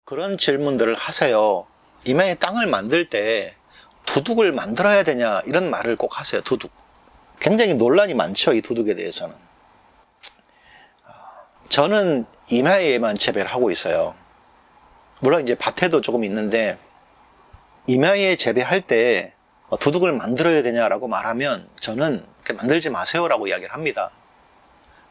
그런 질문들을 하세요. 임야에 땅을 만들 때 두둑을 만들어야 되냐 이런 말을 꼭 하세요. 두둑. 굉장히 논란이 많죠. 이 두둑에 대해서는. 저는 임야에만 재배를 하고 있어요. 물론 이제 밭에도 조금 있는데 임야에 재배할 때 두둑을 만들어야 되냐라고 말하면 저는 만들지 마세요라고 이야기를 합니다.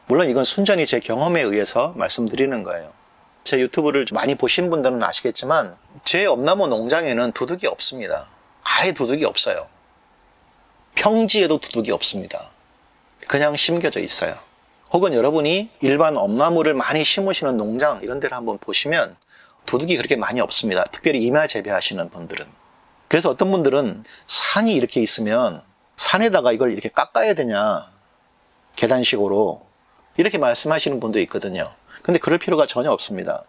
물론 이건 순전히 제 경험에 의해서 말씀드리는 거예요. 제 유튜브를 많이 보신 분들은 아시겠지만 제 엄나무 농장에는 두둑이 없습니다. 아예 두둑이 없어요. 평지에도 두둑이 없습니다. 그냥 심겨져 있어요. 혹은 여러분이 일반 엄나무를 많이 심으시는 농장 이런 데를 한번 보시면 두둑이 그렇게 많이 없습니다. 특별히 임야 재배하시는 분들은. 그래서 어떤 분들은 산이 이렇게 있으면 산에다가 이걸 이렇게 깎아야 되냐, 계단식으로 이렇게 말씀하시는 분도 있거든요. 근데 그럴 필요가 전혀 없습니다.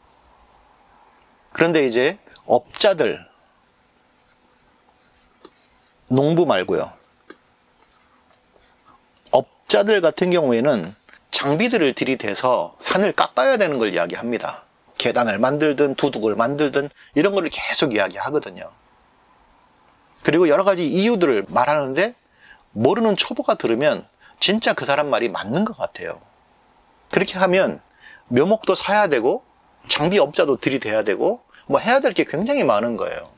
그런데 이제 업자들, 농부 말고요. 업자들 같은 경우에는 장비들을 들이대서 산을 깎아야 되는 걸 이야기합니다. 계단을 만들든 두둑을 만들든 이런 거를 계속 이야기하거든요. 그리고 여러 가지 이유들을 말하는데 모르는 초보가 들으면 진짜 그 사람 말이 맞는 것 같아요. 그렇게 하면 묘목도 사야 되고 장비 업자도 들이대야 되고 뭐 해야 될 게 굉장히 많은 거예요.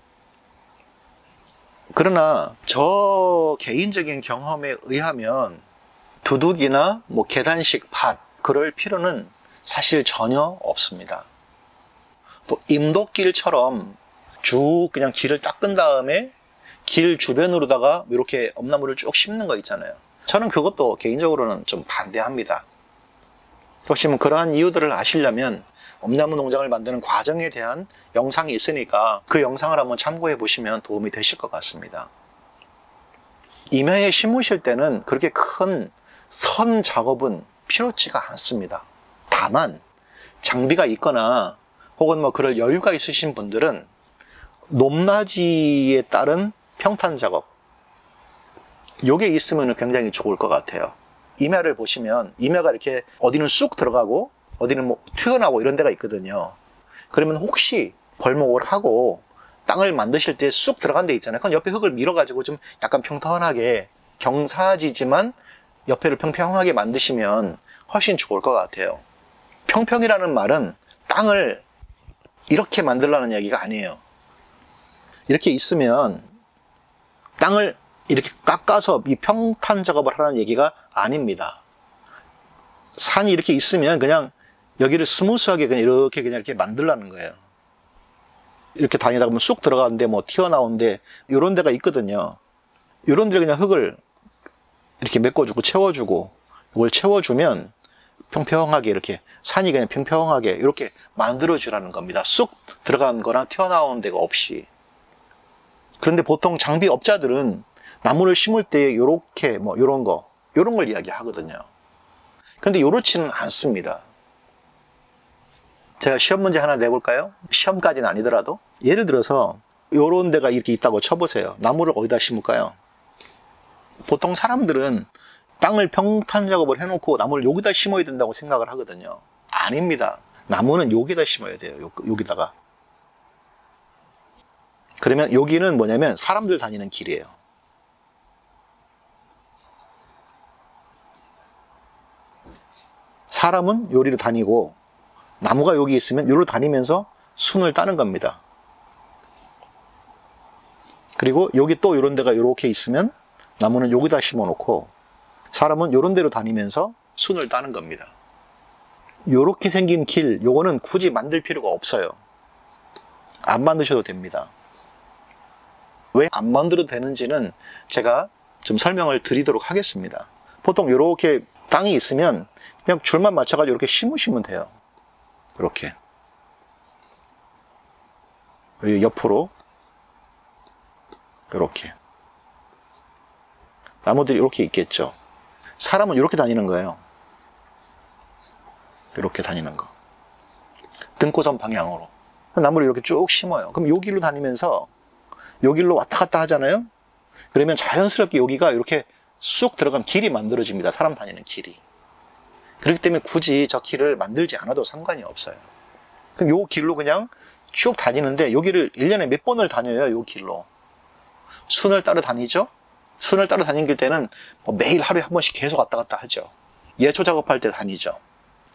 그러나 저 개인적인 경험에 의하면 두둑이나 뭐 계단식 밭 그럴 필요는 사실 전혀 없습니다. 또 임도길처럼 쭉 그냥 길을 닦은 다음에 길 주변으로다가 이렇게 엄나무를 쭉 심는 거 있잖아요. 저는 그것도 개인적으로는 좀 반대합니다. 혹시 뭐 그러한 이유들을 아시려면 엄나무 농장을 만드는 과정에 대한 영상이 있으니까 그 영상을 한번 참고해 보시면 도움이 되실 것 같습니다. 임야에 심으실 때는 그렇게 큰 선 작업은 필요치가 않습니다. 다만 장비가 있거나 혹은 뭐 그럴 여유가 있으신 분들은 높낮이에 따른 평탄 작업 요게 있으면 굉장히 좋을 것 같아요. 임야를 보시면 임야가 이렇게 어디는 쑥 들어가고 어디는 뭐 튀어나오고 이런 데가 있거든요. 그러면 혹시 벌목을 하고 땅을 만드실 때 쑥 들어간 데 있잖아요. 그건 옆에 흙을 밀어가지고 좀 약간 평탄하게 경사지지만 옆에를 평평하게 만드시면 훨씬 좋을 것 같아요. 평평이라는 말은 땅을 이렇게 만들라는 얘기가 아니에요. 이렇게 있으면 땅을 이렇게 깎아서 이 평탄 작업을 하라는 얘기가 아닙니다. 산이 이렇게 있으면 그냥 여기를 스무스하게 그냥 이렇게 만들라는 거예요. 이렇게 다니다 보면 쑥 들어가는데 뭐 튀어나오는데 이런 데가 있거든요. 이런 데를 그냥 흙을 이렇게 메꿔주고 채워주고 이걸 채워주면 평평하게 이렇게 산이 그냥 평평하게 이렇게 만들어주라는 겁니다. 쑥 들어간 거나 튀어나오는 데가 없이. 그런데 보통 장비 업자들은 나무를 심을 때 이렇게 뭐 이런 걸 이야기하거든요. 그런데 이렇지는 않습니다. 제가 시험 문제 하나 내볼까요? 시험까지는 아니더라도 예를 들어서 이런 데가 이렇게 있다고 쳐보세요. 나무를 어디다 심을까요? 보통 사람들은 땅을 평탄 작업을 해놓고 나무를 여기다 심어야 된다고 생각을 하거든요. 아닙니다. 나무는 여기다 심어야 돼요. 여기다가. 그러면 여기는 뭐냐면 사람들 다니는 길이에요. 사람은 요리로 다니고 나무가 여기 있으면 요리로 다니면서 순을 따는 겁니다. 그리고 여기 또 이런 데가 이렇게 있으면 나무는 여기다 심어 놓고 사람은 이런 데로 다니면서 순을 따는 겁니다. 요렇게 생긴 길, 요거는 굳이 만들 필요가 없어요. 안 만드셔도 됩니다. 왜 안 만들어도 되는지는 제가 좀 설명을 드리도록 하겠습니다. 보통 이렇게 땅이 있으면 그냥 줄만 맞춰가지고 이렇게 심으시면 돼요. 이렇게 옆으로 이렇게 나무들이 이렇게 있겠죠. 사람은 이렇게 다니는 거예요. 이렇게 다니는 거. 등고선 방향으로 나무를 이렇게 쭉 심어요. 그럼 요 길로 다니면서 요 길로 왔다 갔다 하잖아요. 그러면 자연스럽게 여기가 이렇게 쑥 들어간 길이 만들어집니다. 사람 다니는 길이. 그렇기 때문에 굳이 저 길을 만들지 않아도 상관이 없어요. 그럼 요 길로 그냥 쭉 다니는데 여기를 1년에 몇 번을 다녀요, 요 길로. 순을 따라 다니죠? 순을 따라 다닐 때는 뭐 매일 하루에 한 번씩 계속 왔다 갔다 하죠. 예초 작업할 때 다니죠.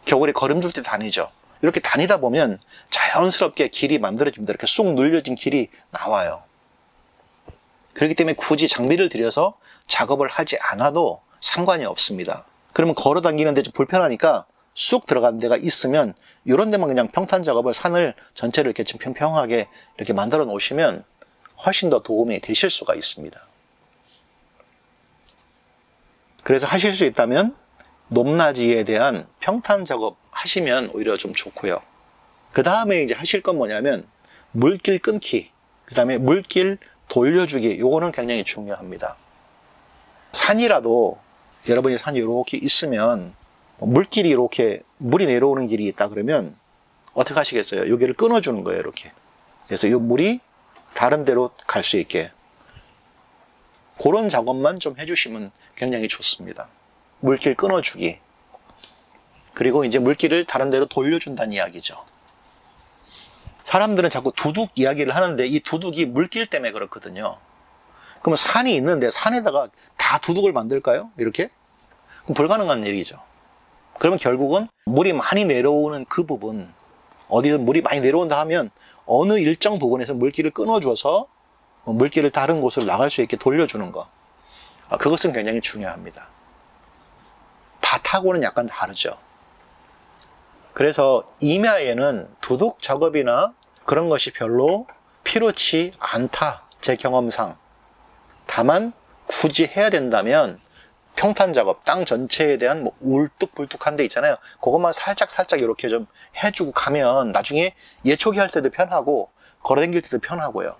겨울에 거름 줄 때 다니죠. 이렇게 다니다 보면 자연스럽게 길이 만들어집니다. 이렇게 쑥 눌려진 길이 나와요. 그렇기 때문에 굳이 장비를 들여서 작업을 하지 않아도 상관이 없습니다. 그러면 걸어 다니는데 좀 불편하니까 쑥 들어가는 데가 있으면 이런 데만 그냥 평탄 작업을 산을 전체를 이렇게 좀 평평하게 이렇게 만들어 놓으시면 훨씬 더 도움이 되실 수가 있습니다. 그래서 하실 수 있다면 높낮이에 대한 평탄 작업 하시면 오히려 좀 좋고요. 그 다음에 이제 하실 건 뭐냐면 물길 끊기, 그 다음에 물길 돌려주기, 요거는 굉장히 중요합니다. 산이라도 여러분이 산이 이렇게 있으면 물길이 이렇게 물이 내려오는 길이 있다 그러면 어떻게 하시겠어요? 여기를 끊어주는 거예요, 이렇게. 그래서 이 물이 다른 데로 갈 수 있게 그런 작업만 좀 해주시면 굉장히 좋습니다. 물길 끊어주기. 그리고 이제 물길을 다른 데로 돌려준다는 이야기죠. 사람들은 자꾸 두둑 이야기를 하는데 이 두둑이 물길 때문에 그렇거든요. 그러면 산이 있는데 산에다가 다 두둑을 만들까요? 이렇게? 그럼 불가능한 일이죠. 그러면 결국은 물이 많이 내려오는 그 부분, 어디서 물이 많이 내려온다 하면 어느 일정 부분에서 물길을 끊어줘서 물길을 다른 곳으로 나갈 수 있게 돌려주는 거. 그것은 굉장히 중요합니다. 밭하고는 약간 다르죠. 그래서 임야에는 두둑 작업이나 그런 것이 별로 필요치 않다, 제 경험상. 다만 굳이 해야 된다면 평탄 작업, 땅 전체에 대한 뭐 울뚝불뚝한 데 있잖아요. 그것만 살짝 이렇게 좀 해주고 가면 나중에 예초기 할 때도 편하고 걸어다닐 때도 편하고요.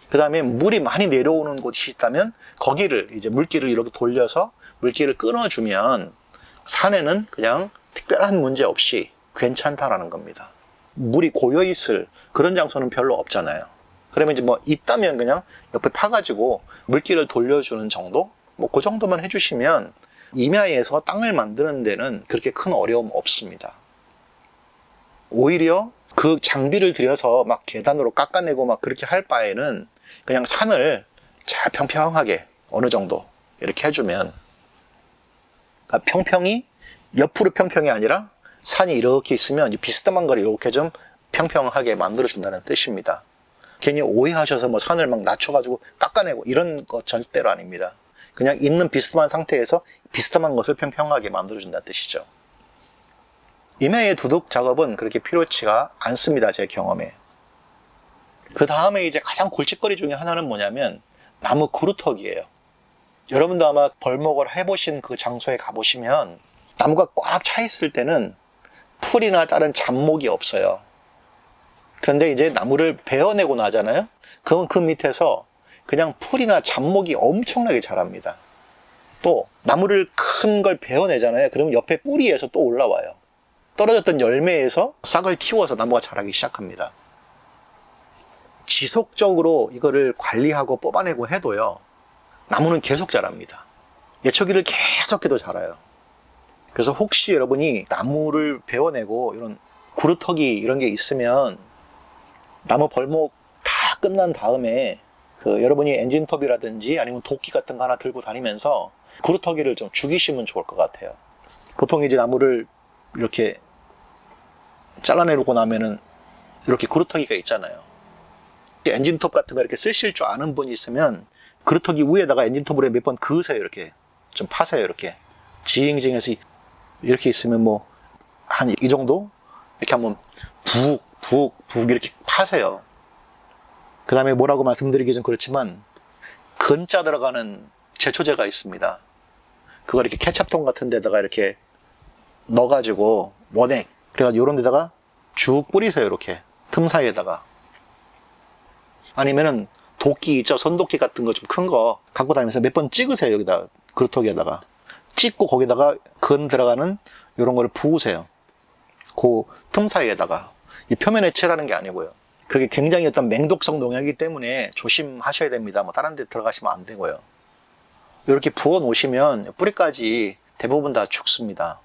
그 다음에 물이 많이 내려오는 곳이 있다면 거기를 이제 물길을 이렇게 돌려서 물길을 끊어주면 산에는 그냥 특별한 문제 없이 괜찮다라는 겁니다. 물이 고여있을 그런 장소는 별로 없잖아요. 그러면 이제 뭐 있다면 그냥 옆에 파가지고 물길을 돌려주는 정도? 뭐 그 정도만 해주시면 임야에서 땅을 만드는 데는 그렇게 큰 어려움 없습니다. 오히려 그 장비를 들여서 막 계단으로 깎아내고 막 그렇게 할 바에는 그냥 산을 잘 평평하게 어느 정도 이렇게 해주면, 그러니까 평평이 옆으로 평평이 아니라 산이 이렇게 있으면 비스듬한 걸 이렇게 좀 평평하게 만들어준다는 뜻입니다. 괜히 오해하셔서 뭐 산을 막 낮춰가지고 깎아내고 이런 거 절대로 아닙니다. 그냥 있는 비스듬한 상태에서 비스듬한 것을 평평하게 만들어준다는 뜻이죠. 임야의 두둑 작업은 그렇게 필요치가 않습니다, 제 경험에. 그 다음에 이제 가장 골칫거리 중에 하나는 뭐냐면 나무 그루터기예요. 여러분도 아마 벌목을 해보신 그 장소에 가보시면 나무가 꽉 차 있을 때는 풀이나 다른 잡목이 없어요. 그런데 이제 나무를 베어내고 나잖아요. 그럼 그 밑에서 그냥 풀이나 잡목이 엄청나게 자랍니다. 또 나무를 큰 걸 베어내잖아요. 그러면 옆에 뿌리에서 또 올라와요. 떨어졌던 열매에서 싹을 틔워서 나무가 자라기 시작합니다. 지속적으로 이거를 관리하고 뽑아내고 해도요, 나무는 계속 자랍니다. 예초기를 계속해도 자라요. 그래서 혹시 여러분이 나무를 베어내고 이런 구루터기 이런 게 있으면 나무 벌목 다 끝난 다음에 여러분이 엔진톱이라든지 아니면 도끼 같은 거 하나 들고 다니면서 구루터기를 좀 죽이시면 좋을 것 같아요. 보통 이제 나무를 이렇게 잘라내고 나면은 이렇게 구루터기가 있잖아요. 엔진톱 같은 거 이렇게 쓰실 줄 아는 분이 있으면 구루터기 위에다가 엔진톱으로 몇 번 그으세요. 이렇게 좀 파세요. 이렇게 지잉지잉해서 이렇게 있으면 뭐 한 이 정도 이렇게 한번 북 이렇게 파세요. 그 다음에 뭐라고 말씀드리기 좀 그렇지만 근자 들어가는 제초제가 있습니다. 그걸 이렇게 케찹통 같은 데다가 이렇게 넣어가지고 원액, 그래가지고 이런 데다가 쭉 뿌리세요. 이렇게 틈 사이에다가. 아니면은 도끼 있죠, 선도끼 같은 거 좀 큰 거 갖고 다니면서 몇 번 찍으세요. 여기다 그루터기에다가 찍고 거기다가 근 들어가는 이런 거를 부으세요. 그 틈 사이에다가. 이 표면에 칠하는 게 아니고요. 그게 굉장히 어떤 맹독성 농약이기 때문에 조심하셔야 됩니다. 뭐 다른 데 들어가시면 안 되고요. 이렇게 부어 놓으시면 뿌리까지 대부분 다 죽습니다.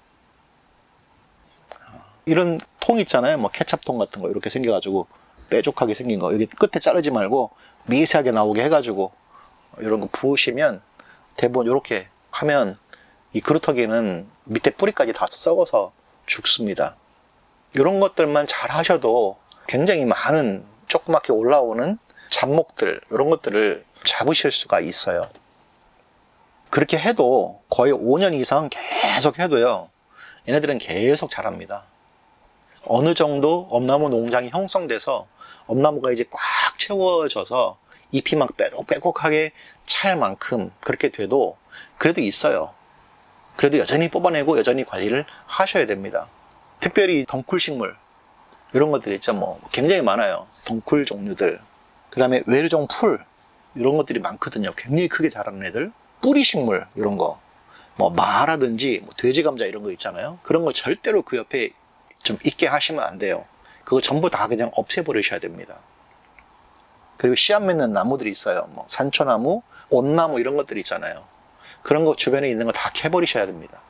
이런 통 있잖아요. 뭐 케찹통 같은 거 이렇게 생겨가지고 뾰족하게 생긴 거 여기 끝에 자르지 말고 미세하게 나오게 해가지고 이런 거 부으시면 대부분 이렇게 하면 이 그루터기는 밑에 뿌리까지 다 썩어서 죽습니다. 이런 것들만 잘 하셔도 굉장히 많은 조그맣게 올라오는 잡목들 이런 것들을 잡으실 수가 있어요. 그렇게 해도 거의 5년 이상 계속 해도요, 얘네들은 계속 자랍니다. 어느 정도 엄나무 농장이 형성돼서 엄나무가 이제 꽉 채워져서 잎이 막 빼곡빼곡하게 찰 만큼 그렇게 돼도 그래도 있어요. 그래도 여전히 뽑아내고 여전히 관리를 하셔야 됩니다. 특별히 덩쿨식물 이런 것들 있죠. 뭐 굉장히 많아요. 덩쿨 종류들. 그 다음에 외류종 풀 이런 것들이 많거든요. 굉장히 크게 자라는 애들. 뿌리식물 이런 거, 뭐 마라든지 뭐 돼지 감자 이런 거 있잖아요. 그런 거 절대로 그 옆에 좀 있게 하시면 안 돼요. 그거 전부 다 그냥 없애버리셔야 됩니다. 그리고 씨앗 맺는 나무들이 있어요. 뭐 산초나무, 온나무 이런 것들 있잖아요. 그런 거 주변에 있는 거 다 캐버리셔야 됩니다.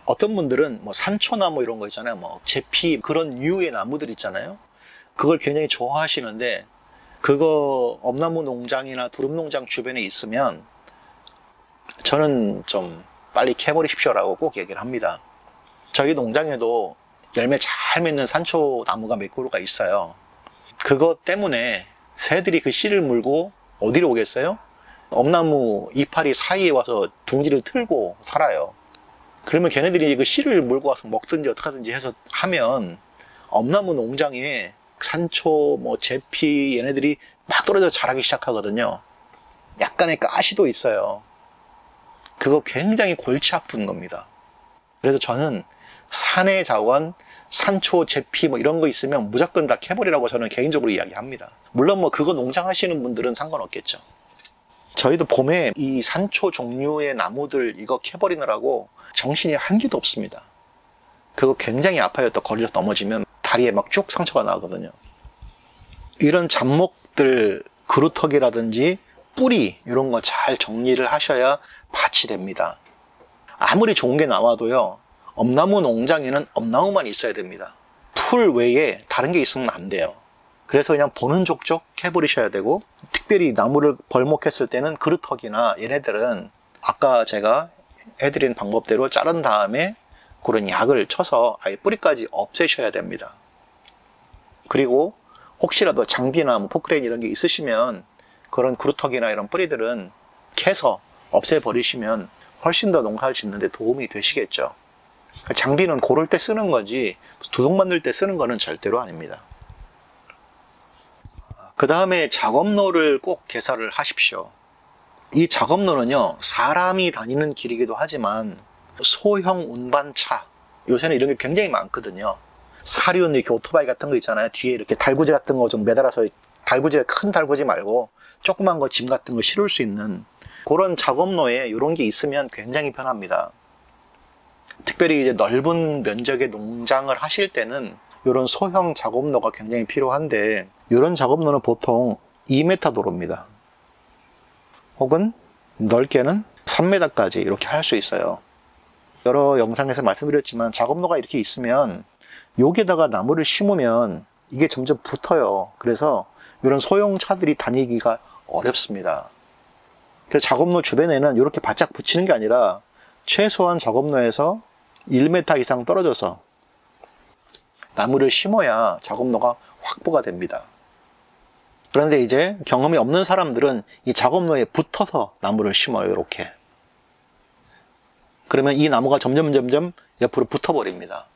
어떤 분들은 뭐 산초나무 이런 거 있잖아요. 뭐 제피 그런 류의 나무들 있잖아요. 그걸 굉장히 좋아하시는데 그거 엄나무 농장이나 두릅 농장 주변에 있으면 저는 좀 빨리 캐버리십시오라고 꼭 얘기를 합니다. 저희 농장에도 열매 잘 맺는 산초나무가 몇 그루가 있어요. 그것 때문에 새들이 그 씨를 물고 어디로 오겠어요? 엄나무 이파리 사이에 와서 둥지를 틀고 살아요. 그러면 걔네들이 그 씨를 물고 와서 먹든지 어떡하든지 해서 하면 엄나무 농장에 산초, 뭐 제피 얘네들이 막 떨어져 자라기 시작하거든요. 약간의 가시도 있어요. 그거 굉장히 골치 아픈 겁니다. 그래서 저는 산의 자원, 산초, 제피 뭐 이런 거 있으면 무조건 다 캐버리라고 저는 개인적으로 이야기합니다. 물론 뭐 그거 농장 하시는 분들은 상관없겠죠. 저희도 봄에 이 산초 종류의 나무들 이거 캐버리느라고 정신이 한 개도 없습니다. 그거 굉장히 아파요. 또 거리로 넘어지면 다리에 막 쭉 상처가 나거든요. 이런 잡목들, 그루터기라든지 뿌리 이런 거 잘 정리를 하셔야 밭이 됩니다. 아무리 좋은 게 나와도요, 엄나무 농장에는 엄나무만 있어야 됩니다. 풀 외에 다른 게 있으면 안 돼요. 그래서 그냥 보는 족족 해버리셔야 되고, 특별히 나무를 벌목했을 때는 그루터기나 얘네들은 아까 제가 해드린 방법대로 자른 다음에 그런 약을 쳐서 아예 뿌리까지 없애셔야 됩니다. 그리고 혹시라도 장비나 뭐 포크레인 이런 게 있으시면 그런 그루터기나 이런 뿌리들은 캐서 없애버리시면 훨씬 더 농사를 짓는 데 도움이 되시겠죠. 장비는 고를 때 쓰는 거지 두둑 만들 때 쓰는 거는 절대로 아닙니다. 그 다음에 작업로를 꼭 개설을 하십시오. 이 작업로는요, 사람이 다니는 길이기도 하지만 소형 운반차, 요새는 이런 게 굉장히 많거든요. 사륜 이렇게 오토바이 같은 거 있잖아요. 뒤에 이렇게 달구지 같은 거 좀 매달아서, 달구지, 큰 달구지 말고 조그만 거 짐 같은 거 실을 수 있는 그런 작업로에 이런 게 있으면 굉장히 편합니다. 특별히 이제 넓은 면적의 농장을 하실 때는 이런 소형 작업로가 굉장히 필요한데, 이런 작업로는 보통 2m 도로입니다. 혹은 넓게는 3m까지 이렇게 할 수 있어요. 여러 영상에서 말씀드렸지만 작업로가 이렇게 있으면 여기에다가 나무를 심으면 이게 점점 붙어요. 그래서 이런 소형차들이 다니기가 어렵습니다. 그래서 작업로 주변에는 이렇게 바짝 붙이는 게 아니라 최소한 작업로에서 1m 이상 떨어져서 나무를 심어야 작업로가 확보가 됩니다. 그런데 이제 경험이 없는 사람들은 이 작업로에 붙어서 나무를 심어요. 이렇게. 그러면 이 나무가 점점 옆으로 붙어버립니다.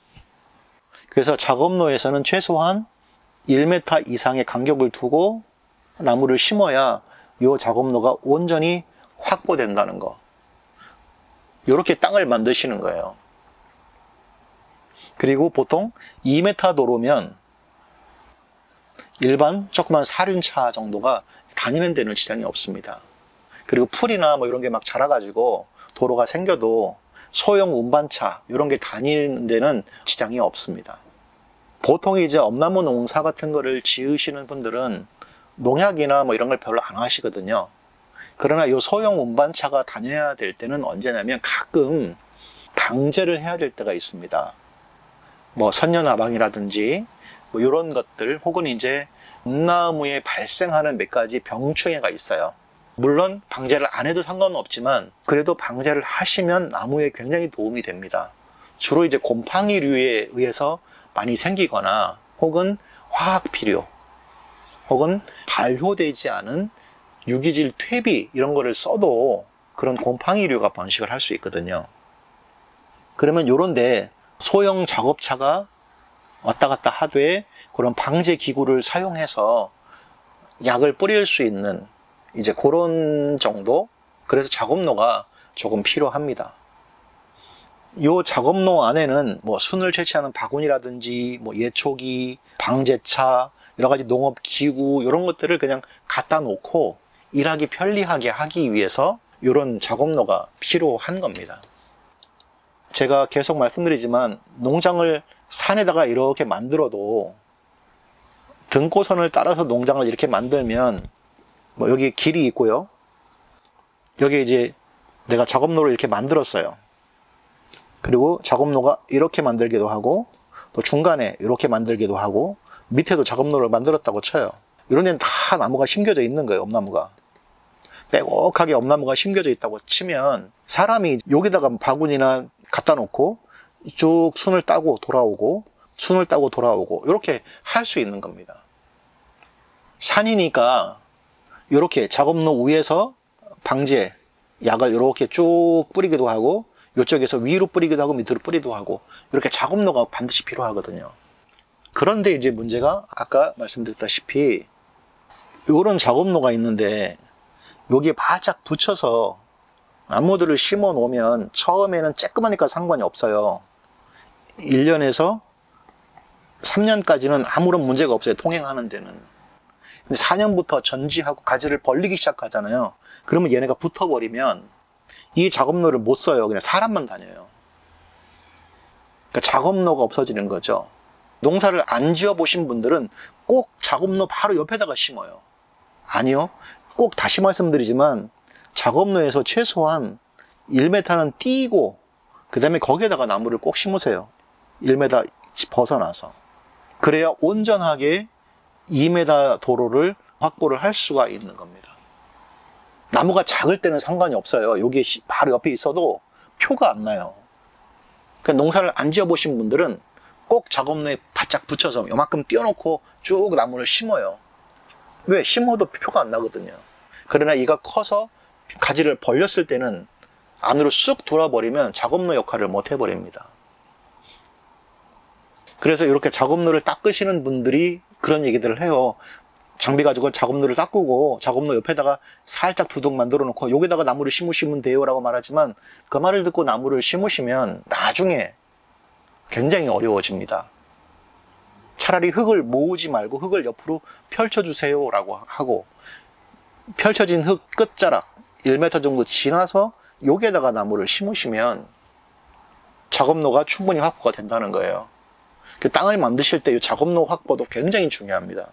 그래서 작업로에서는 최소한 1m 이상의 간격을 두고 나무를 심어야 이 작업로가 온전히 확보된다는 거. 이렇게 땅을 만드시는 거예요. 그리고 보통 2m 도로면 일반 조그만 사륜차 정도가 다니는 데는 지장이 없습니다. 그리고 풀이나 뭐 이런 게 막 자라가지고 도로가 생겨도 소형 운반차 이런 게 다니는 데는 지장이 없습니다. 보통 이제 엄나무 농사 같은 거를 지으시는 분들은 농약이나 뭐 이런 걸 별로 안 하시거든요. 그러나 이 소형 운반차가 다녀야 될 때는 언제냐면 가끔 방제를 해야 될 때가 있습니다. 뭐 선녀나방이라든지 뭐 이런 것들, 혹은 이제 엄나무에 발생하는 몇 가지 병충해가 있어요. 물론 방제를 안 해도 상관은 없지만 그래도 방제를 하시면 나무에 굉장히 도움이 됩니다. 주로 이제 곰팡이류에 의해서 많이 생기거나, 혹은 화학 비료, 혹은 발효되지 않은 유기질 퇴비 이런 거를 써도 그런 곰팡이류가 번식을 할 수 있거든요. 그러면 요런데 소형 작업차가 왔다 갔다 하되 그런 방제 기구를 사용해서 약을 뿌릴 수 있는 이제 그런 정도. 그래서 작업로가 조금 필요합니다. 요 작업로 안에는 뭐 순을 채취하는 바구니라든지 뭐 예초기, 방제차, 여러 가지 농업 기구 이런 것들을 그냥 갖다 놓고 일하기 편리하게 하기 위해서 이런 작업로가 필요한 겁니다. 제가 계속 말씀드리지만 농장을 산에다가 이렇게 만들어도 등고선을 따라서 농장을 이렇게 만들면 뭐 여기 길이 있고요. 여기 이제 내가 작업로를 이렇게 만들었어요. 그리고 작업로가 이렇게 만들기도 하고, 또 중간에 이렇게 만들기도 하고, 밑에도 작업로를 만들었다고 쳐요. 이런 데는 다 나무가 심겨져 있는 거예요. 엄나무가 빼곡하게 엄나무가 심겨져 있다고 치면 사람이 여기다가 바구니나 갖다 놓고 쭉 순을 따고 돌아오고, 순을 따고 돌아오고 이렇게 할 수 있는 겁니다. 산이니까 이렇게 작업로 위에서 방제 약을 이렇게 쭉 뿌리기도 하고, 이쪽에서 위로 뿌리기도 하고 밑으로 뿌리기도 하고, 이렇게 작업로가 반드시 필요하거든요. 그런데 이제 문제가 아까 말씀드렸다시피 이런 작업로가 있는데 여기에 바짝 붙여서 나무들을 심어 놓으면 처음에는 쬐끄마니까 상관이 없어요. 1년에서 3년까지는 아무런 문제가 없어요. 통행하는 데는. 근데 4년부터 전지하고 가지를 벌리기 시작하잖아요. 그러면 얘네가 붙어버리면 이 작업로를 못 써요. 그냥 사람만 다녀요. 그러니까 작업로가 없어지는 거죠. 농사를 안 지어 보신 분들은 꼭 작업로 바로 옆에다가 심어요. 아니요. 꼭 다시 말씀드리지만 작업로에서 최소한 1m는 띄고 그 다음에 거기에다가 나무를 꼭 심으세요. 1m 벗어나서. 그래야 온전하게 2m 도로를 확보를 할 수가 있는 겁니다. 나무가 작을 때는 상관이 없어요. 여기 바로 옆에 있어도 표가 안 나요. 그러니까 농사를 안 지어 보신 분들은 꼭 작업로에 바짝 붙여서 요만큼 띄워놓고 쭉 나무를 심어요. 왜? 심어도 표가 안 나거든요. 그러나 얘가 커서 가지를 벌렸을 때는 안으로 쑥 돌아버리면 작업로 역할을 못 해버립니다. 그래서 이렇게 작업로를 닦으시는 분들이 그런 얘기들을 해요. 장비 가지고 작업로를 닦고 작업로 옆에다가 살짝 두둑 만들어 놓고 여기다가 나무를 심으시면 돼요 라고 말하지만, 그 말을 듣고 나무를 심으시면 나중에 굉장히 어려워집니다. 차라리 흙을 모으지 말고 흙을 옆으로 펼쳐주세요 라고 하고, 펼쳐진 흙 끝자락 1m 정도 지나서 여기에다가 나무를 심으시면 작업로가 충분히 확보가 된다는 거예요. 그 땅을 만드실 때 이 작업로 확보도 굉장히 중요합니다.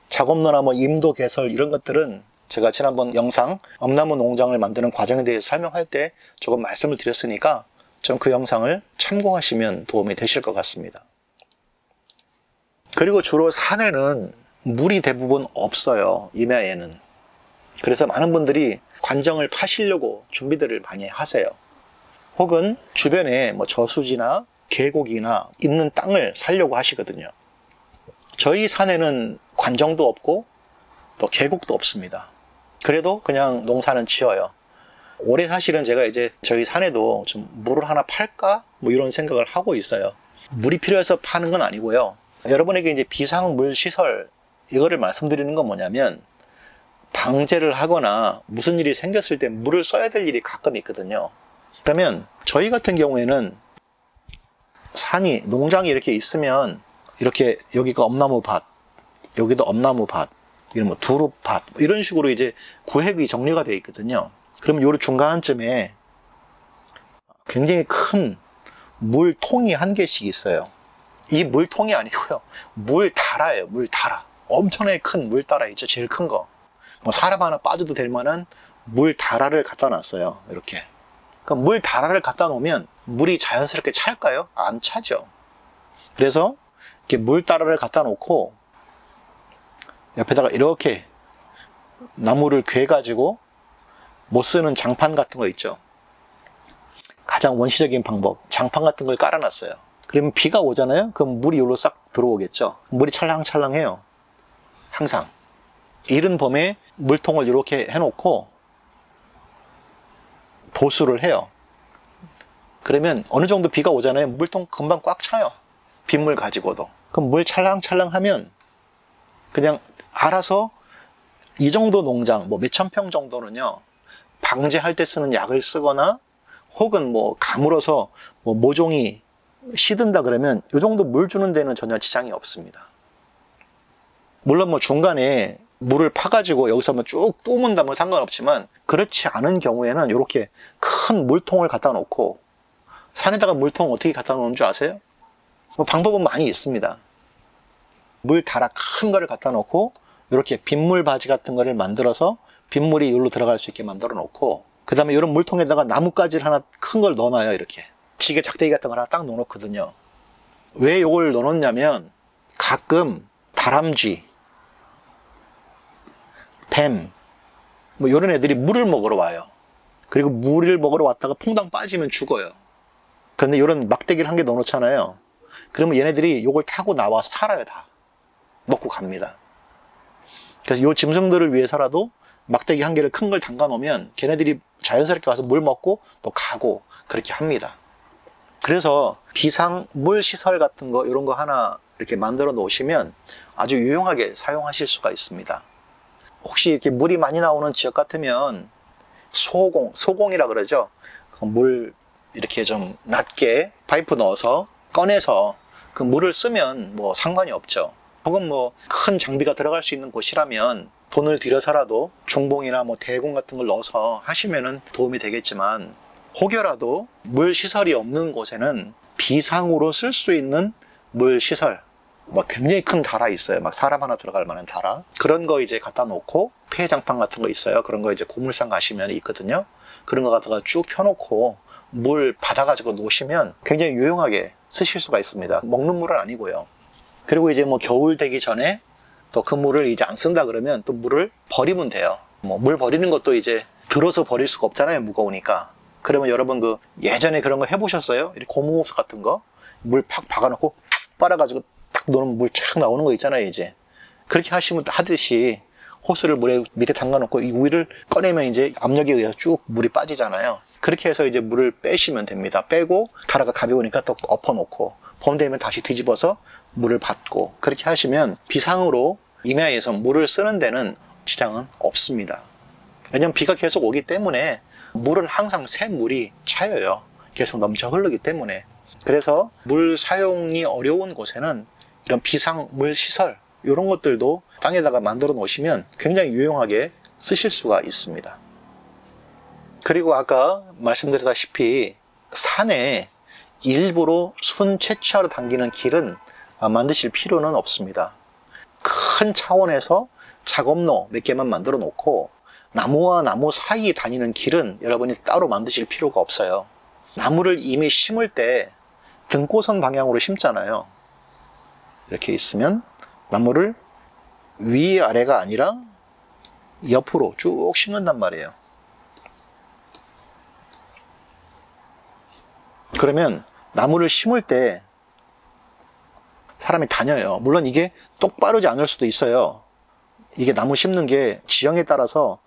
작업로나 뭐 임도 개설 이런 것들은 제가 지난번 영상 엄나무 농장을 만드는 과정에 대해서 설명할 때 조금 말씀을 드렸으니까 좀 그 영상을 참고하시면 도움이 되실 것 같습니다. 그리고 주로 산에는 물이 대부분 없어요. 임야에는. 그래서 많은 분들이 관정을 파시려고 준비들을 많이 하세요. 혹은 주변에 뭐 저수지나 계곡이나 있는 땅을 사려고 하시거든요. 저희 산에는 관정도 없고 또 계곡도 없습니다. 그래도 그냥 농사는 지어요. 올해 사실은 제가 이제 저희 산에도 좀 물을 하나 팔까? 뭐 이런 생각을 하고 있어요. 물이 필요해서 파는 건 아니고요. 여러분에게 이제 비상물 시설, 이거를 말씀드리는 건 뭐냐면, 방제를 하거나 무슨 일이 생겼을 때 물을 써야 될 일이 가끔 있거든요. 그러면 저희 같은 경우에는 산이, 농장이 이렇게 있으면 이렇게 여기가 엄나무밭, 여기도 엄나무밭, 이런 뭐 두릅밭, 이런 식으로 이제 구획이 정리가 되어 있거든요. 그럼 요 중간쯤에 굉장히 큰 물통이 한 개씩 있어요. 이 물통이 아니고요. 물다라예요. 물다라. 엄청나게 큰 물다라 있죠. 제일 큰 거. 뭐 사람 하나 빠져도 될 만한 물다라를 갖다 놨어요. 이렇게. 그러니까 물다라를 갖다 놓으면 물이 자연스럽게 찰까요? 안 차죠. 그래서 이렇게 물따라를 갖다 놓고 옆에다가 이렇게 나무를 괴가지고 못 쓰는 장판 같은 거 있죠. 가장 원시적인 방법, 장판 같은 걸 깔아놨어요. 그러면 비가 오잖아요. 그럼 물이 여기로 싹 들어오겠죠. 물이 찰랑찰랑해요. 항상. 이른 봄에 물통을 이렇게 해놓고 보수를 해요. 그러면 어느 정도 비가 오잖아요. 물통 금방 꽉 차요. 빗물 가지고도. 그럼 물 찰랑찰랑 하면 그냥 알아서 이 정도 농장, 뭐 몇천 평 정도는요, 방제할 때 쓰는 약을 쓰거나 혹은 뭐 가물어서 뭐 모종이 시든다 그러면 이 정도 물 주는 데는 전혀 지장이 없습니다. 물론 뭐 중간에 물을 파가지고 여기서 뭐 쭉 뿜은다면 상관없지만 그렇지 않은 경우에는 이렇게 큰 물통을 갖다 놓고, 산에다가 물통 어떻게 갖다 놓는 줄 아세요? 뭐 방법은 많이 있습니다. 물 달아 큰 거를 갖다 놓고 이렇게 빗물 바지 같은 거를 만들어서 빗물이 여기로 들어갈 수 있게 만들어 놓고, 그 다음에 이런 물통에다가 나뭇가지를 하나 큰 걸 넣어놔요. 이렇게 지게 작대기 같은 걸 하나 딱 넣어놓거든요. 왜 이걸 넣어놓냐면 가끔 다람쥐, 뱀, 뭐 이런 애들이 물을 먹으러 와요. 그리고 물을 먹으러 왔다가 퐁당 빠지면 죽어요. 근데 이런 막대기를 한 개 넣어놓잖아요. 그러면 얘네들이 이걸 타고 나와서 살아요. 다 먹고 갑니다. 그래서 이 짐승들을 위해서라도 막대기 한 개를 큰 걸 담가 놓으면 걔네들이 자연스럽게 와서 물 먹고 또 가고 그렇게 합니다. 그래서 비상물 시설 같은 거 이런 거 하나 이렇게 만들어 놓으시면 아주 유용하게 사용하실 수가 있습니다. 혹시 이렇게 물이 많이 나오는 지역 같으면 소공이라 그러죠. 물 이렇게 좀 낮게 파이프 넣어서 꺼내서 그 물을 쓰면 뭐 상관이 없죠. 혹은 뭐 큰 장비가 들어갈 수 있는 곳이라면 돈을 들여서라도 중봉이나 뭐 대공 같은 걸 넣어서 하시면은 도움이 되겠지만, 혹여라도 물 시설이 없는 곳에는 비상으로 쓸 수 있는 물 시설, 뭐 굉장히 큰 다라 있어요. 막 사람 하나 들어갈 만한 다라. 그런 거 이제 갖다 놓고, 폐장판 같은 거 있어요. 그런 거 이제 고물상 가시면 있거든요. 그런 거 갖다가 쭉 펴놓고 물 받아가지고 놓으시면 굉장히 유용하게 쓰실 수가 있습니다. 먹는 물은 아니고요. 그리고 이제 뭐 겨울 되기 전에 또 그 물을 이제 안 쓴다 그러면 또 물을 버리면 돼요. 뭐 물 버리는 것도 이제 들어서 버릴 수가 없잖아요. 무거우니까. 그러면 여러분 그 예전에 그런 거 해보셨어요? 이렇게 고무호스 같은 거 물 팍 박아놓고 빨아가지고 딱 넣으면 물 착 나오는 거 있잖아요. 이제 그렇게 하듯이 호스를 물에 밑에 담가놓고 이 위를 꺼내면 이제 압력에 의해서 쭉 물이 빠지잖아요. 그렇게 해서 이제 물을 빼시면 됩니다. 빼고 다라가 가벼우니까 또 엎어놓고 봄 되면 다시 뒤집어서 물을 받고, 그렇게 하시면 비상으로 임야에서 물을 쓰는 데는 지장은 없습니다. 왜냐면 비가 계속 오기 때문에 물은 항상 새 물이 차여요. 계속 넘쳐 흐르기 때문에. 그래서 물 사용이 어려운 곳에는 이런 비상물 시설 이런 것들도 땅에다가 만들어 놓으시면 굉장히 유용하게 쓰실 수가 있습니다. 그리고 아까 말씀드렸다시피 산에 일부러 순 채취하러 당기는 길은 만드실 필요는 없습니다. 큰 차원에서 작업로 몇 개만 만들어 놓고 나무와 나무 사이에 다니는 길은 여러분이 따로 만드실 필요가 없어요. 나무를 이미 심을 때 등고선 방향으로 심잖아요. 이렇게 있으면 나무를 위아래가 아니라 옆으로 쭉 심는단 말이에요. 그러면 나무를 심을 때 사람이 다녀요. 물론 이게 똑바르지 않을 수도 있어요. 이게 나무 심는 게 지형에 따라서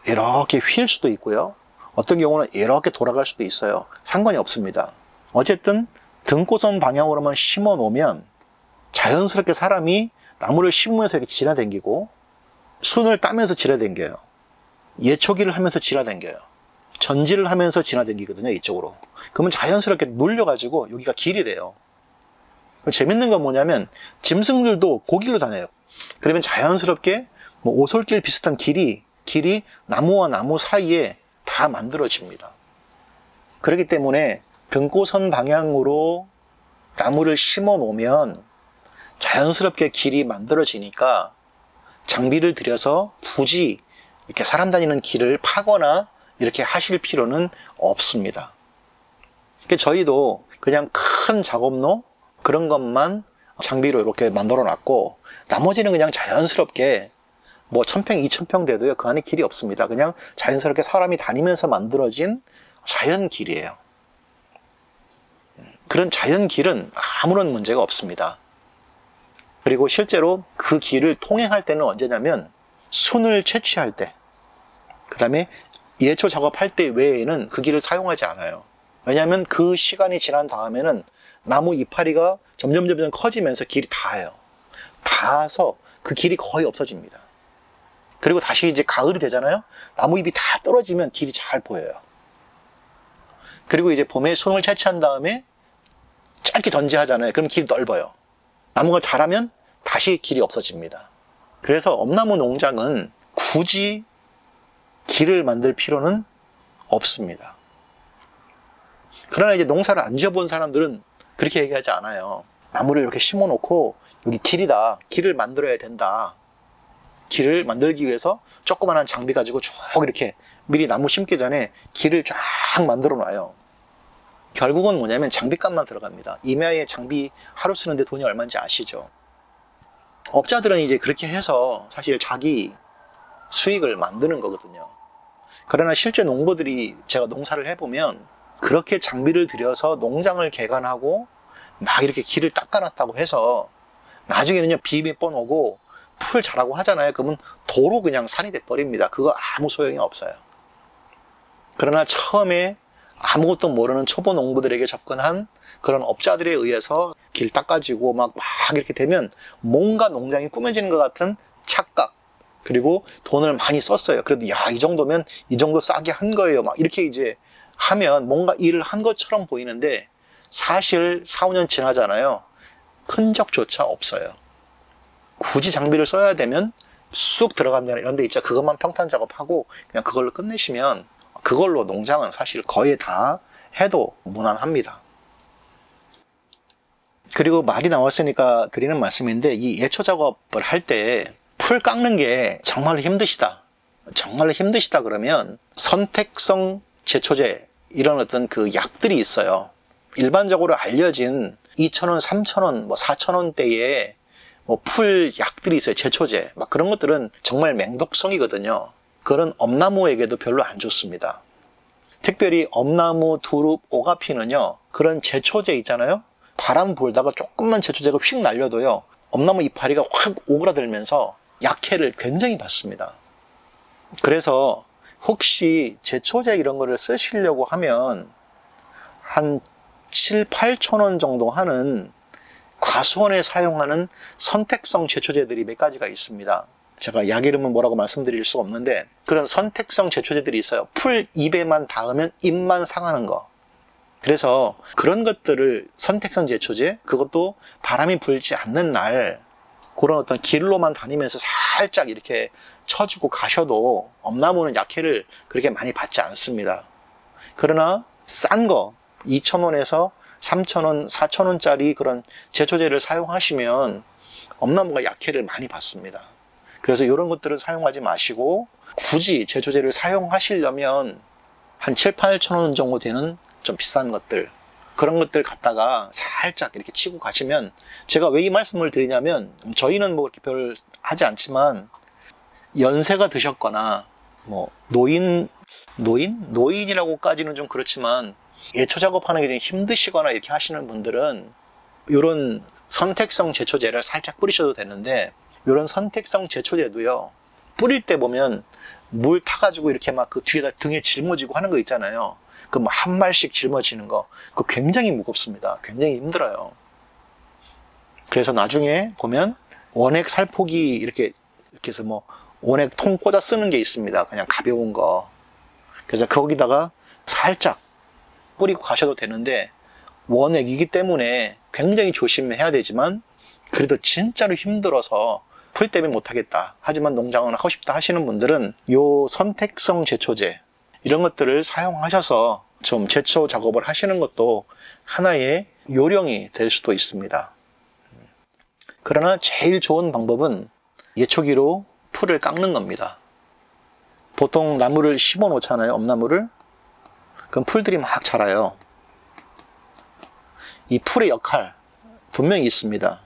이렇게 휠 수도 있고요. 어떤 경우는 이렇게 돌아갈 수도 있어요. 상관이 없습니다. 어쨌든 등고선 방향으로만 심어 놓으면 자연스럽게 사람이 나무를 심으면서 이렇게 지나다니고 순을 따면서 지나다녀요. 예초기를 하면서 지나다녀요. 전지를 하면서 지나다니거든요. 이쪽으로. 그러면 자연스럽게 눌려가지고 여기가 길이 돼요. 재밌는 건 뭐냐면 짐승들도 고길로 다녀요. 그러면 자연스럽게 뭐 오솔길 비슷한 길이 나무와 나무 사이에 다 만들어집니다. 그렇기 때문에 등고선 방향으로 나무를 심어 놓으면 자연스럽게 길이 만들어지니까 장비를 들여서 굳이 이렇게 사람 다니는 길을 파거나 이렇게 하실 필요는 없습니다. 저희도 그냥 큰 작업로 그런 것만 장비로 이렇게 만들어 놨고, 나머지는 그냥 자연스럽게 뭐 1000평, 2000평 돼도요, 그 안에 길이 없습니다. 그냥 자연스럽게 사람이 다니면서 만들어진 자연길이에요. 그런 자연길은 아무런 문제가 없습니다. 그리고 실제로 그 길을 통행할 때는 언제냐면 순을 채취할 때, 그 다음에 예초 작업할 때 외에는 그 길을 사용하지 않아요. 왜냐하면 그 시간이 지난 다음에는 나무 이파리가 점점 커지면서 길이 닿아요. 닿아서 그 길이 거의 없어집니다. 그리고 다시 이제 가을이 되잖아요. 나무 잎이 다 떨어지면 길이 잘 보여요. 그리고 이제 봄에 순을 채취한 다음에 짧게 전지하잖아요. 그럼 길이 넓어요. 나무가 자라면 다시 길이 없어집니다. 그래서 엄나무 농장은 굳이 길을 만들 필요는 없습니다. 그러나 이제 농사를 안 지어본 사람들은 그렇게 얘기하지 않아요. 나무를 이렇게 심어 놓고 여기 길이다, 길을 만들어야 된다, 길을 만들기 위해서 조그만한 장비 가지고 쭉 이렇게 미리 나무 심기 전에 길을 쫙 만들어 놔요. 결국은 뭐냐면 장비값만 들어갑니다. 임야에 장비 하루 쓰는데 돈이 얼마인지 아시죠? 업자들은 이제 그렇게 해서 사실 자기 수익을 만드는 거거든요. 그러나 실제 농부들이, 제가 농사를 해보면 그렇게 장비를 들여서 농장을 개간하고 막 이렇게 길을 닦아놨다고 해서 나중에는요, 비 몇 번 오고 풀 자라고 하잖아요. 그러면 도로 그냥 산이 돼버립니다. 그거 아무 소용이 없어요. 그러나 처음에 아무것도 모르는 초보 농부들에게 접근한 그런 업자들에 의해서 길 닦아지고 막 이렇게 되면 뭔가 농장이 꾸며지는 것 같은 착각, 그리고 돈을 많이 썼어요. 그래도 야, 이 정도면 이 정도 싸게 한 거예요. 막 이렇게 이제 하면 뭔가 일을 한 것처럼 보이는데 사실 4, 5년 지나잖아요. 흔적조차 없어요. 굳이 장비를 써야 되면 쑥 들어간 데나 이런 데 있죠. 그것만 평탄 작업하고 그냥 그걸로 끝내시면 그걸로 농장은 사실 거의 다 해도 무난합니다. 그리고 말이 나왔으니까 드리는 말씀인데, 이 예초 작업을 할 때 풀 깎는 게 정말로 힘드시다, 정말로 힘드시다 그러면 선택성 제초제, 이런 어떤 그 약들이 있어요. 일반적으로 알려진 2,000원, 3,000원, 뭐 4,000원대의 뭐 풀 약들이 있어요. 제초제. 막 그런 것들은 정말 맹독성이거든요. 그런 엄나무에게도 별로 안 좋습니다. 특별히 엄나무, 두릅, 오가피는요, 그런 제초제 있잖아요. 바람 불다가 조금만 제초제가 휙 날려도요, 엄나무 이파리가 확 오그라들면서 약해를 굉장히 받습니다. 그래서 혹시 제초제 이런 거를 쓰시려고 하면 한 7, 8천 원 정도 하는 과수원에 사용하는 선택성 제초제들이 몇 가지가 있습니다. 제가 약 이름은 뭐라고 말씀드릴 수가 없는데 그런 선택성 제초제들이 있어요. 풀 잎에만 닿으면 잎만 상하는 거. 그래서 그런 것들을 선택성 제초제, 그것도 바람이 불지 않는 날 그런 어떤 길로만 다니면서 살짝 이렇게 쳐주고 가셔도 엄나무는 약해를 그렇게 많이 받지 않습니다. 그러나 싼 거 2,000원에서 3,000원, 4,000원짜리 그런 제초제를 사용하시면 엄나무가 약해를 많이 받습니다. 그래서 이런 것들을 사용하지 마시고 굳이 제초제를 사용하시려면 한 7, 8,000원 정도 되는 좀 비싼 것들, 그런 것들 갖다가 살짝 이렇게 치고 가시면, 제가 왜 이 말씀을 드리냐면 저희는 뭐 이렇게 별 하지 않지만 연세가 드셨거나 뭐 노인이라고까지는 좀 그렇지만 예초 작업하는 게 좀 힘드시거나 이렇게 하시는 분들은 이런 선택성 제초제를 살짝 뿌리셔도 되는데, 이런 선택성 제초제도요, 뿌릴 때 보면 물 타가지고 이렇게 막 그 뒤에다 등에 짊어지고 하는 거 있잖아요. 그 뭐 한 말씩 짊어지는 거, 그거 굉장히 무겁습니다. 굉장히 힘들어요. 그래서 나중에 보면 원액 살포기 이렇게 해서 뭐 원액 통 꽂아 쓰는 게 있습니다. 그냥 가벼운 거. 그래서 거기다가 살짝 뿌리고 가셔도 되는데, 원액이기 때문에 굉장히 조심해야 되지만 그래도 진짜로 힘들어서 풀 때문에 못하겠다, 하지만 농장은 하고 싶다 하시는 분들은 요 선택성 제초제 이런 것들을 사용하셔서 좀 제초 작업을 하시는 것도 하나의 요령이 될 수도 있습니다. 그러나 제일 좋은 방법은 예초기로 풀을 깎는 겁니다. 보통 나무를 심어 놓잖아요. 엄나무를. 그럼 풀들이 막 자라요. 이 풀의 역할, 분명히 있습니다.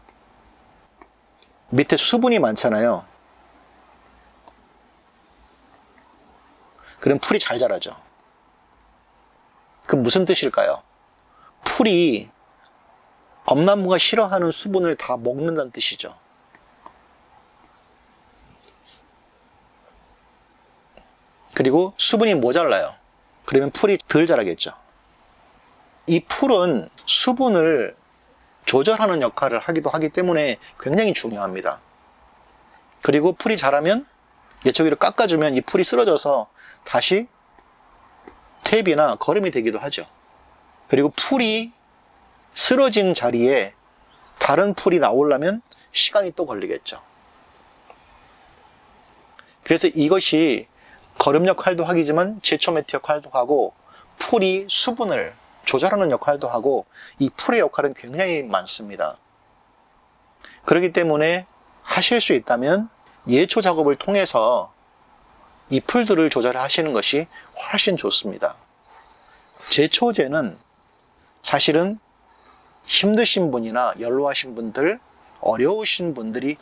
밑에 수분이 많잖아요. 그럼 풀이 잘 자라죠. 그럼 무슨 뜻일까요? 풀이 엄나무가 싫어하는 수분을 다 먹는다는 뜻이죠. 그리고 수분이 모자라요. 그러면 풀이 덜 자라겠죠. 이 풀은 수분을 조절하는 역할을 하기도 하기 때문에 굉장히 중요합니다. 그리고 풀이 자라면 예초기를 깎아주면 이 풀이 쓰러져서 다시 탭이나 거름이 되기도 하죠. 그리고 풀이 쓰러진 자리에 다른 풀이 나오려면 시간이 또 걸리겠죠. 그래서 이것이 거름 역할도 하기지만 제초 매트 역할도 하고 풀이 수분을 조절하는 역할도 하고 이 풀의 역할은 굉장히 많습니다. 그렇기 때문에 하실 수 있다면 예초 작업을 통해서 이 풀들을 조절하시는 것이 훨씬 좋습니다. 제초제는 사실은 힘드신 분이나 연로하신 분들, 어려우신 분들이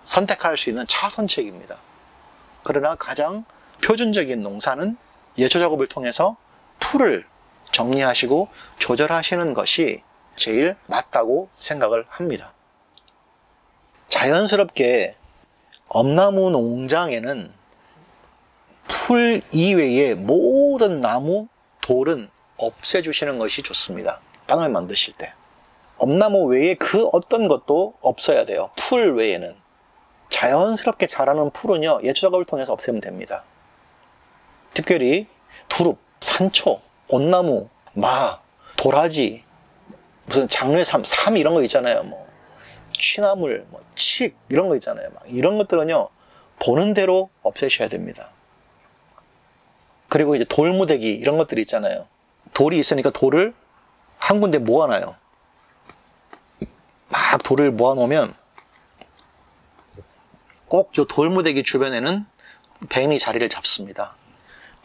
선택할 수 있는 차선책입니다. 그러나 가장 표준적인 농사는 예초 작업을 통해서 풀을 정리하시고 조절하시는 것이 제일 맞다고 생각을 합니다. 자연스럽게 엄나무 농장에는 풀 이외의 모든 나무, 돌은 없애주시는 것이 좋습니다. 땅을 만드실 때. 엄나무 외에 그 어떤 것도 없어야 돼요. 풀 외에는. 자연스럽게 자라는 풀은요, 예초 작업을 통해서 없애면 됩니다. 특별히 두릅, 산초, 온나무, 마, 도라지, 무슨 장례삼, 삼 이런 거 있잖아요. 뭐 취나물, 뭐 칡 이런 거 있잖아요. 막 이런 것들은요, 보는 대로 없애셔야 됩니다. 그리고 이제 돌무대기 이런 것들이 있잖아요. 돌이 있으니까 돌을 한 군데 모아놔요. 막 돌을 모아놓으면 꼭 이 돌무대기 주변에는 뱀이 자리를 잡습니다.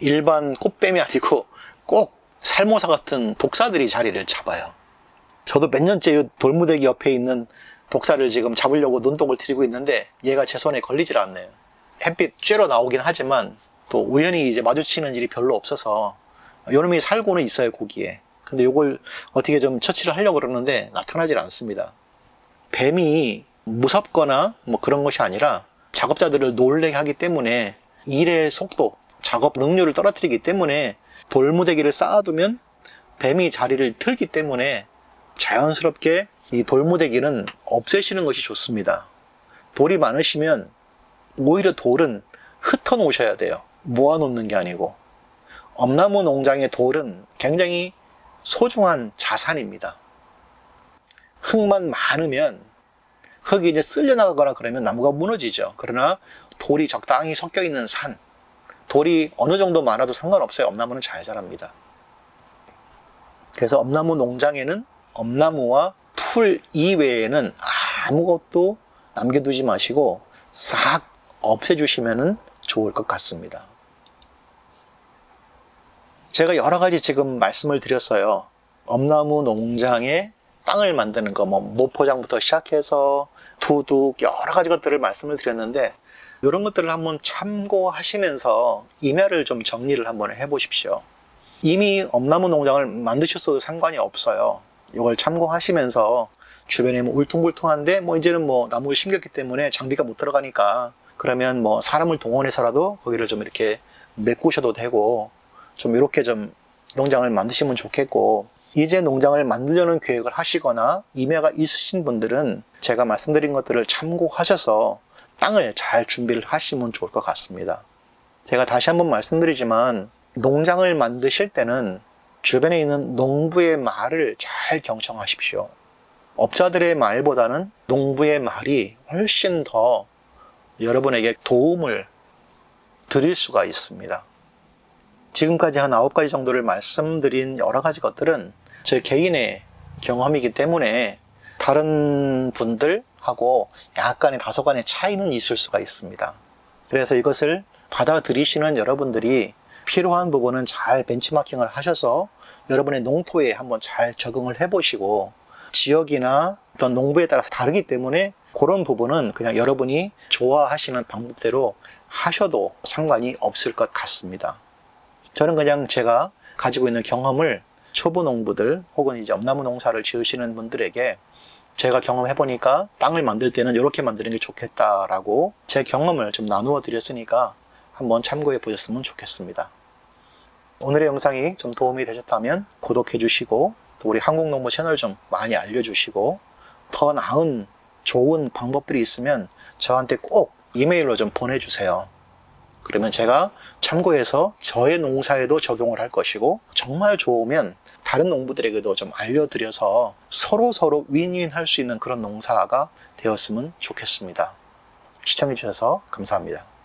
일반 꽃뱀이 아니고 꼭 살모사 같은 독사들이 자리를 잡아요. 저도 몇 년째 이 돌무대기 옆에 있는 독사를 지금 잡으려고 눈독을 들이고 있는데 얘가 제 손에 걸리질 않네요. 햇빛 쬐러 나오긴 하지만 또 우연히 이제 마주치는 일이 별로 없어서 요놈이 살고는 있어요, 고기에. 근데 요걸 어떻게 좀 처치를 하려고 그러는데 나타나질 않습니다. 뱀이 무섭거나 뭐 그런 것이 아니라 작업자들을 놀래게 하기 때문에 일의 속도, 작업 능률을 떨어뜨리기 때문에 돌무대기를 쌓아두면 뱀이 자리를 틀기 때문에 자연스럽게 이 돌무대기는 없애시는 것이 좋습니다. 돌이 많으시면 오히려 돌은 흩어 놓으셔야 돼요. 모아놓는 게 아니고. 엄나무 농장의 돌은 굉장히 소중한 자산입니다. 흙만 많으면 흙이 이제 쓸려나가거나 그러면 나무가 무너지죠. 그러나 돌이 적당히 섞여 있는 산, 돌이 어느 정도 많아도 상관없어요. 엄나무는 잘 자랍니다. 그래서 엄나무 농장에는 엄나무와 풀 이외에는 아무것도 남겨두지 마시고 싹 없애주시면 좋을 것 같습니다. 제가 여러 가지 지금 말씀을 드렸어요. 엄나무 농장에 땅을 만드는 거, 뭐 모포장부터 시작해서 두둑 여러 가지 것들을 말씀을 드렸는데 이런 것들을 한번 참고하시면서 임야를 좀 정리를 한번 해보십시오. 이미 엄나무 농장을 만드셨어도 상관이 없어요. 이걸 참고하시면서 주변에 뭐 울퉁불퉁한데 뭐 이제는 뭐 나무를 심겼기 때문에 장비가 못 들어가니까 그러면 뭐 사람을 동원해서라도 거기를 좀 이렇게 메꾸셔도 되고 좀 이렇게 좀 농장을 만드시면 좋겠고, 이제 농장을 만들려는 계획을 하시거나 임야가 있으신 분들은 제가 말씀드린 것들을 참고하셔서 땅을 잘 준비를 하시면 좋을 것 같습니다. 제가 다시 한번 말씀드리지만 농장을 만드실 때는 주변에 있는 농부의 말을 잘 경청하십시오. 업자들의 말보다는 농부의 말이 훨씬 더 여러분에게 도움을 드릴 수가 있습니다. 지금까지 한 9가지 정도를 말씀드린 여러 가지 것들은 제 개인의 경험이기 때문에 다른 분들하고 약간의 다소간의 차이는 있을 수가 있습니다. 그래서 이것을 받아들이시는 여러분들이 필요한 부분은 잘 벤치마킹을 하셔서 여러분의 농토에 한번 잘 적응을 해보시고 지역이나 어떤 농부에 따라서 다르기 때문에 그런 부분은 그냥 여러분이 좋아하시는 방법대로 하셔도 상관이 없을 것 같습니다. 저는 그냥 제가 가지고 있는 경험을 초보 농부들 혹은 이제 엄나무 농사를 지으시는 분들에게 제가 경험해보니까 땅을 만들 때는 이렇게 만드는 게 좋겠다라고 제 경험을 좀 나누어 드렸으니까 한번 참고해 보셨으면 좋겠습니다. 오늘의 영상이 좀 도움이 되셨다면 구독해 주시고 또 우리 한국농부 채널 좀 많이 알려주시고 더 나은 좋은 방법들이 있으면 저한테 꼭 이메일로 좀 보내주세요. 그러면 제가 참고해서 저의 농사에도 적용을 할 것이고 정말 좋으면 다른 농부들에게도 좀 알려드려서 서로 윈윈 할 수 있는 그런 농사가 되었으면 좋겠습니다. 시청해 주셔서 감사합니다.